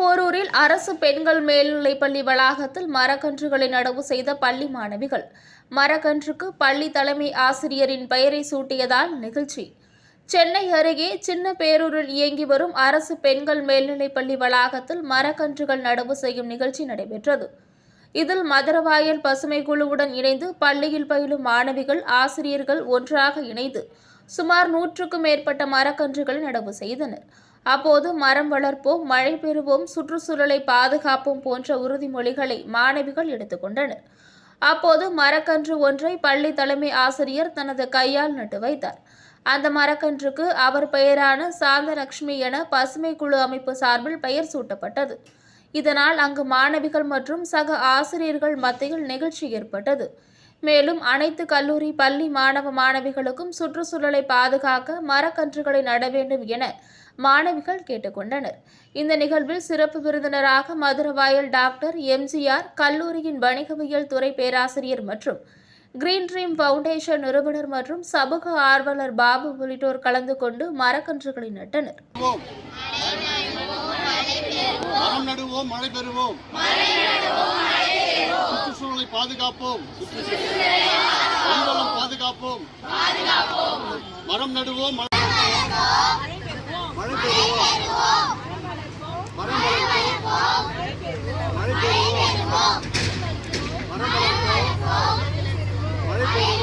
போரூரில் அரசு பெண்கள் மேல்நிலைப்பள்ளி வளாகத்தில் மரக்கன்றுகளை நடவு செய்த பள்ளி மாணவிகள். மரக்கன்றுக்கு பள்ளி தலைமை ஆசிரியரின் பெயரை சூட்டியதால் நிகழ்ச்சி. சென்னை அருகே சின்ன பேரூரில் இயங்கி வரும் அரசு பெண்கள் மேல்நிலைப்பள்ளி வளாகத்தில் மரக்கன்றுகள் நடவு செய்யும் நிகழ்ச்சி நடைபெற்றது. இதில் மதுரவாயல் பசுமை குழுவுடன் இணைந்து பள்ளியில் பயிலும் மாணவிகள், ஆசிரியர்கள் ஒன்றாக இணைந்து சுமார் 100க்கும் மேற்பட்ட மரக்கன்றுகளை நடவு செய்தனர். அப்போது மரம் வளர்ப்போம், மழை பெறுவோம், சுற்றுச்சூழலை பாதுகாப்போம் போன்ற உறுதிமொழிகளை மாணவிகள் எடுத்துக்கொண்டனர். அப்போது மரக்கன்று ஒன்றை பள்ளி தலைமை ஆசிரியர் தனது கையால் நட்டு வைத்தார். அந்த மரக்கன்றுக்கு அவர் பெயரான சாந்தலட்சுமி என பசுமை குழு அமைப்பு சார்பில் பெயர் சூட்டப்பட்டது. இதனால் அங்கு மாணவிகள் மற்றும் சக ஆசிரியர்கள் மத்தியில் நிகழ்ச்சி ஏற்பட்டது. மேலும் அனைத்து கல்லூரி, பள்ளி மாணவ மாணவிகளுக்கும் சுற்றுச்சூழலை பாதுகாக்க மரக்கன்றுகளை நட வேண்டும் என மாணவிகள் கேட்டுக்கொண்டனர். இந்த நிகழ்வில் சிறப்பு விருந்தினராக மதுரவாயல் டாக்டர் எம்ஜிஆர் கல்லூரியின் வணிகவியல் துறை பேராசிரியர் மற்றும் கிரீன் ட்ரீம் பவுண்டேஷன் நிறுவனர் மற்றும் சமூக ஆர்வலர் பாபு உள்ளிட்டோர் கலந்து கொண்டு மரக்கன்றுகளை நட்டனர். மரம் நடுவோம், மழை பெறுவோம், சுற்றுச்சூழலை பாதுகாப்போம், சுற்றுச்சூழலை பாதுகாப்போம், மரம் நடுவோம், மழை பெறுவோம், மரம் வளர்ப்போம், மழை பெறுவோம், மரம் வளர்ப்போம், மழை பெறுவோம்.